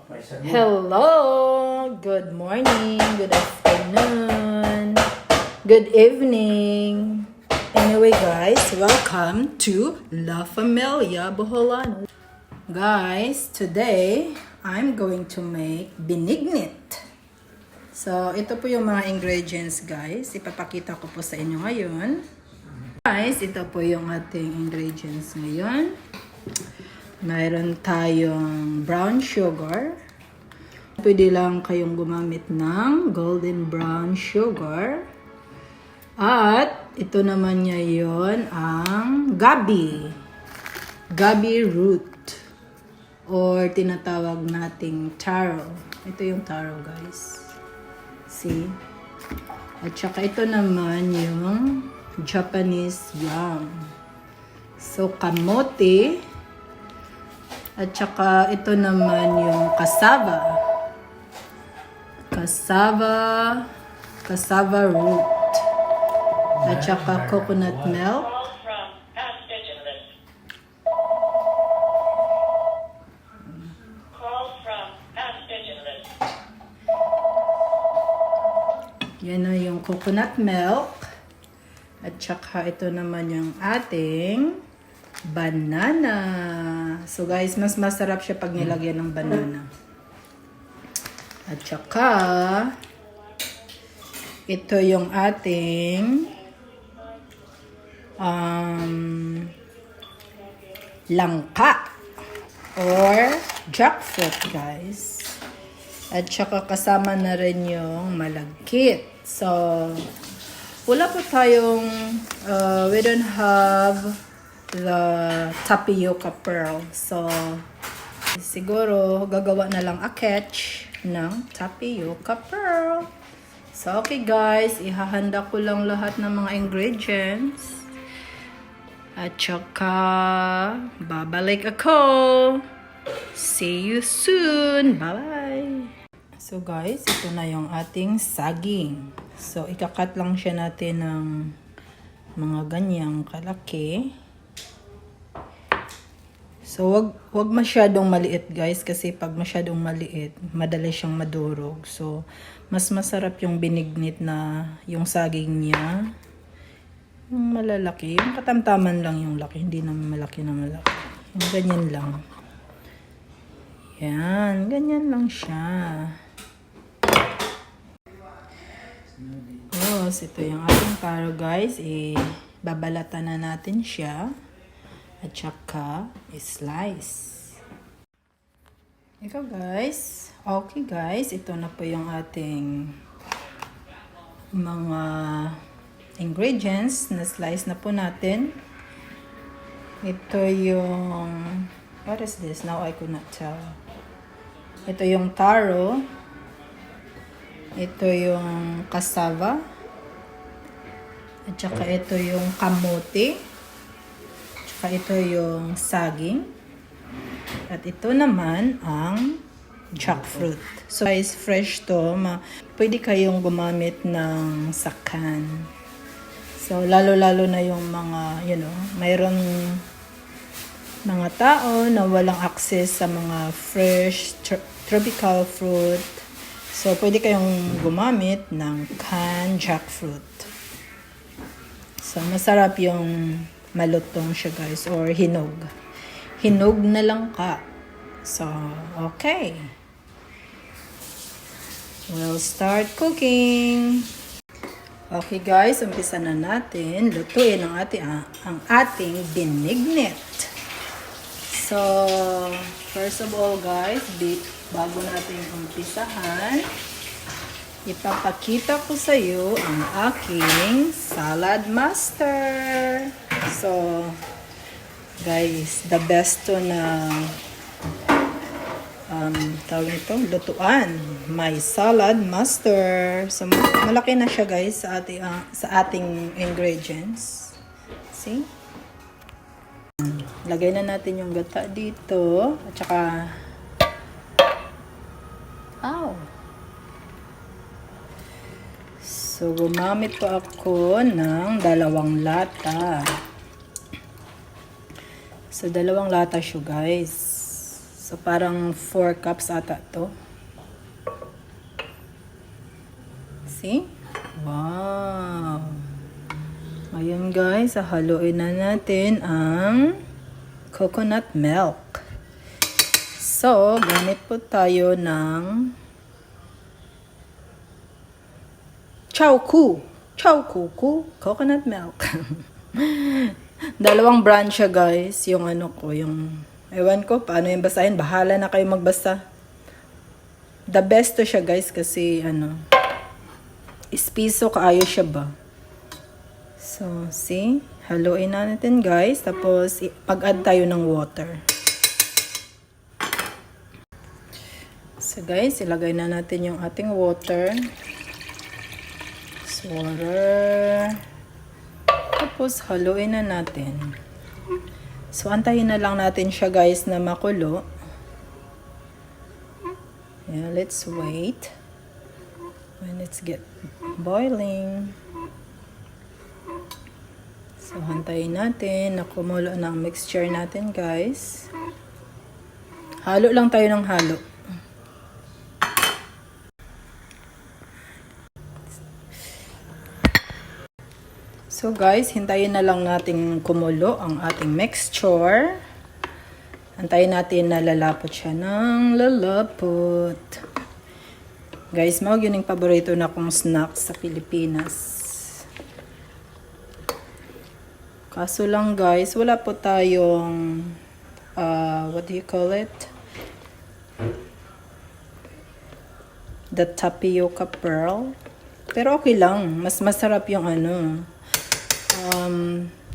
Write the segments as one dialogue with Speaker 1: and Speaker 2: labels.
Speaker 1: Hello! Good morning, good afternoon, good evening. Anyway guys, welcome to La Familia, Boholanos. Guys, today, I'm going to make Binignit. So, ito po yung mga ingredients guys. Ipapakita ko po sa inyo ngayon. Guys, ito po yung ating ingredients ngayon. Mayroon tayong brown sugar. Pwede lang kayong gumamit ng golden brown sugar. At ito naman niya yon ang gabi. Gabi root. Or tinatawag nating taro. Ito yung taro guys. See? At saka ito naman yung Japanese yam. So kamote. At saka ito naman yung cassava. Cassava root. At saka coconut milk. Yan na yung coconut milk. At saka ito naman yung ating banana. So guys, mas masarap siya pag nilagyan ng banana. At saka ito yung ating langka or jackfruit guys. At saka kasama na rin yung malagkit. So wala po tayong we don't have the tapioca pearl. So, siguro, gagawa na lang a catch ng tapioca pearl. So, okay guys, ihahanda ko lang lahat ng mga ingredients. At saka, babalik ako. See you soon. Bye-bye. So guys, ito na yung ating saging. So, ikakat lang siya natin ng mga ganyang kalaki. So, wag masyadong maliit guys kasi pag masyadong maliit, madali siyang madurog. So, mas masarap yung binignit na yung saging niya. Yung malalaki, yung katamtaman lang yung laki, hindi naman malaki na malaki. Yung ganyan lang. Yan, ganyan lang siya. Tapos, ito yung ating taro guys. Babalatan na natin siya. At saka, slice. Ito guys. Okay guys. Ito na po yung ating mga ingredients na slice na po natin. Ito yung, what is this? Now I could not tell. Ito yung taro. Ito yung cassava. At saka ito yung kamote. Ito yung saging. At ito naman ang jackfruit. So guys, fresh to. Pwede kayong gumamit ng sakan. So lalo-lalo na yung mga, mayroon mga tao na walang access sa mga fresh tropical fruit. So pwede kayong gumamit ng canned jackfruit. So masarap yung malutong siya guys, or hinog. Hinog na lang ka. So, okay. We'll start cooking. Okay guys, umpisa na natin. Lutuin ang ating binignit. So, first of all guys, bago natin umpisahan, ipapakita ko sa iyo ang aking salad master. So, guys, the best to na tawag ito, lutuan. My salad master. So, malaki na siya guys sa ating ingredients. See? Lagay na natin yung gata dito. At saka, so, gumamit po ako ng 2 lata. So, 2 lata siya, guys. So, parang 4 cups ata to. See? Wow! Ngayon guys, haluin na natin ang coconut milk. So, gamit po tayo ng Chowku coconut milk. Dalawang brand siya guys. Yung ano ko, yung ewan ko paano yung basahin. Bahala na kayo magbasa. The best to siya guys kasi ano, ispiso kaayo siya ba. So, see? Haluin na natin guys. Tapos, pag-add tayo ng water. So guys, ilagay na natin yung ating water. Water. Tapos, haluin na natin. So, antayin na lang natin siya guys na makulo. Yeah, let's wait. When it's get boiling. So, antayin natin na kumulo ng mixture natin guys. Halo lang tayo ng halo. So guys, hintayin na lang natin kumulo ang ating mixture. Antayin natin na lalapot siya ng lalapot. Guys, mga yun yung paborito na kong snacks sa Pilipinas. Kaso lang guys, wala po tayong, what do you call it? The tapioca pearl. Pero okay lang, mas masarap yung ano.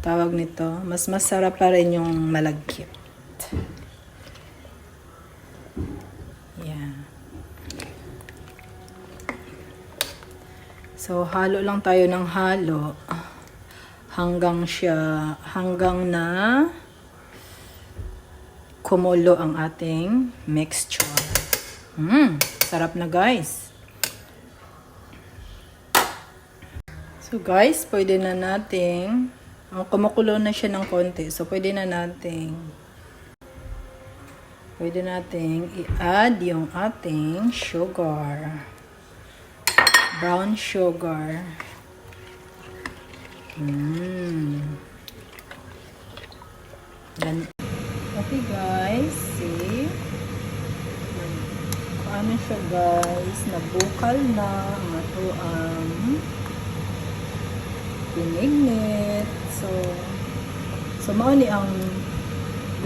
Speaker 1: Tawag nito, mas masarap pa rin yung malagkit. Yeah. So, halo lang tayo ng halo hanggang na kumulo ang ating mixture. Sarap na guys. So guys, pwede na nating, kumukulo na siya ng konti. So pwede nating i-add yung ating sugar. Brown sugar. Okay guys, see? Ano siya guys? Nabukal na ang atoang Binignit. So mao ni ang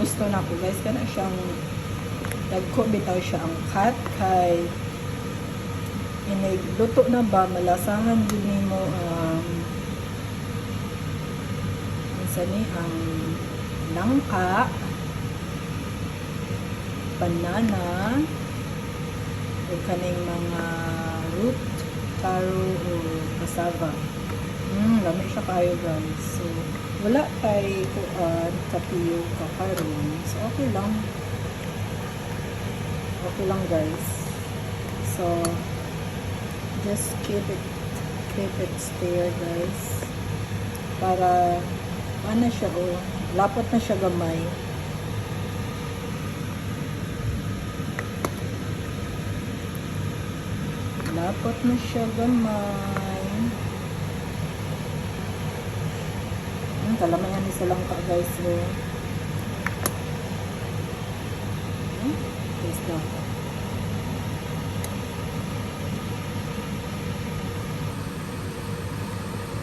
Speaker 1: gusto na ko guys, kana siyang dagko bitaw siya ang cut kay luto na ba malasahan din nimo ni ang langka, banana, o kaning mga root, taro o cassava. Lamig siya kayo guys. So, wala tayo tapioca karon. So, okay lang. Okay lang guys. So, just keep it stir guys. Para, ano siya lapot na siya gamay. Lapot na siya gamay. Kalamayan isa lang ka guys. Taste lang.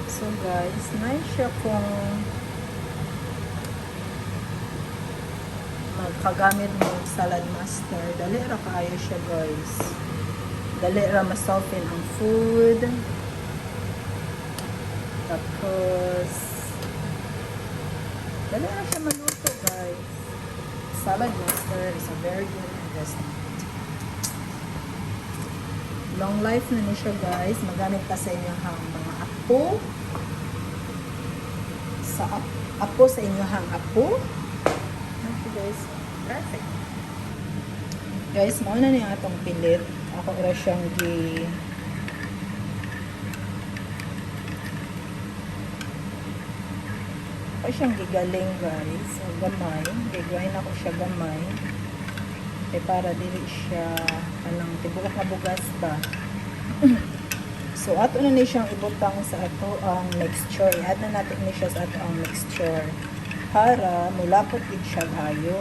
Speaker 1: So guys, nice siya kung magkagamit mo salad master. Dali ra kaayo siya guys. Dali ra ma-soften ang food. Tapos dali na siya maluto guys. Salad master is a very good investment. Long life na ni siya guys. Magamit ka sa inyong mga apo. Sa inyong apo. Okay guys. Perfect. Guys, mauna na yung atong pilit. Ako ira siyang gigaling guys. So, gamay. Gigawin ako siya gamay. kay para dili siya kanang tibuok nga bugas ba. So ato na ni siyang ibutang sa ato ang mixture. I-add na natin ni siya sa ato ang mixture para mulapot gid siya hayo.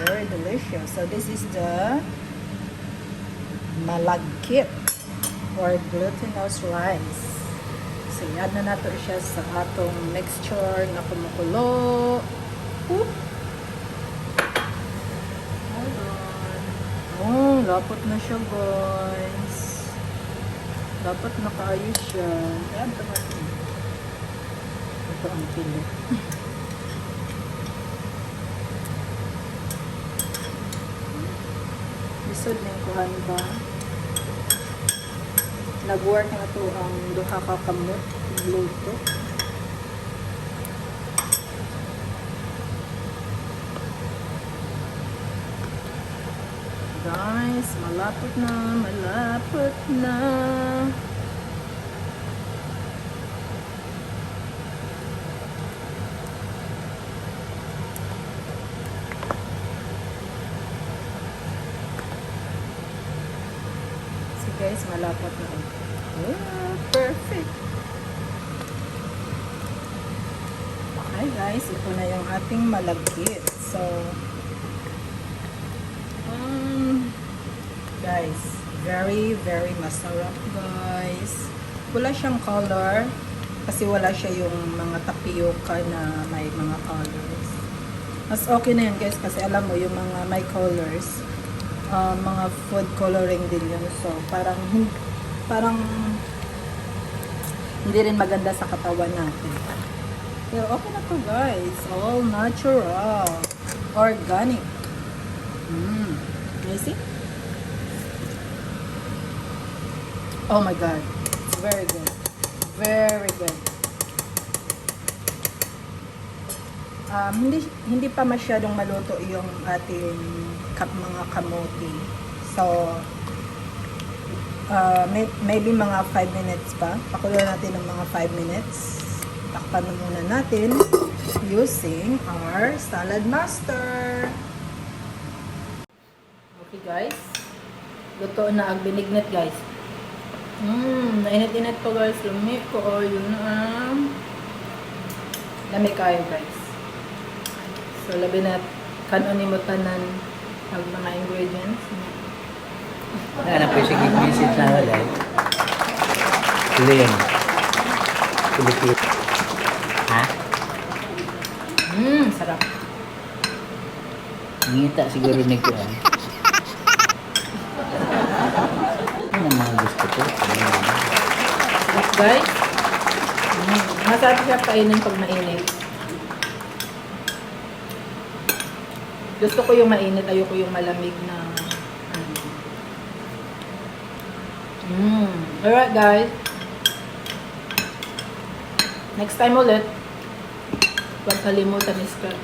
Speaker 1: Very delicious. So this is the malagkit or glutinous rice. So i-add na nato siya sa atong mixture na kumukulo. Oop. Oh, lapot na siya, guys. Dapat nakaayos siya. Ayan, natin. Ito ang pili. Lisod na yung kuhan ba? Nag-work na ito ang duha ka kamot. Luto. Guys, malapot na, malapot na. So guys, malapot na. Oh, perfect. Okay guys, ito na yung ating malagkit. So, guys, very masarap guys. Wala siyang color kasi wala siya yung mga tapioca na may mga colors. Mas okay na yun guys kasi alam mo yung mga may colors, mga food coloring din yun. So parang hindi rin maganda sa katawan natin. Pero okay na to guys. All natural, organic. You see? Oh my god, it's very good. Very good. Hindi pa masyadong maluto yung ating mga kamote. So, maybe mga 5 minutes pa. Pakulo natin ng mga 5 minutes. Takpan na muna natin using our salad master. Okay guys, luto na ang binignit guys. Nainit-init po guys. Lumi ko. Oh, yun na. Lami kayo guys. So, labi na kanon ni mo tanan ang mga ingredients.
Speaker 2: Wala na po yung sige-visit na wala. Clean. Pilipit. Ha?
Speaker 1: Sarap.
Speaker 2: Ngita siguro na ko. Ano mga gusto ko?
Speaker 1: Guys, masarap siya kainin pag mainit. Gusto ko yung mainit, ayoko yung malamig na Alright guys, next time ulit, huwag kalimutan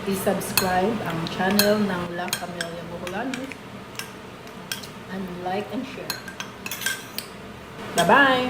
Speaker 1: i-subscribe ang channel ng Familia Boholanos and like and share. Bye-bye!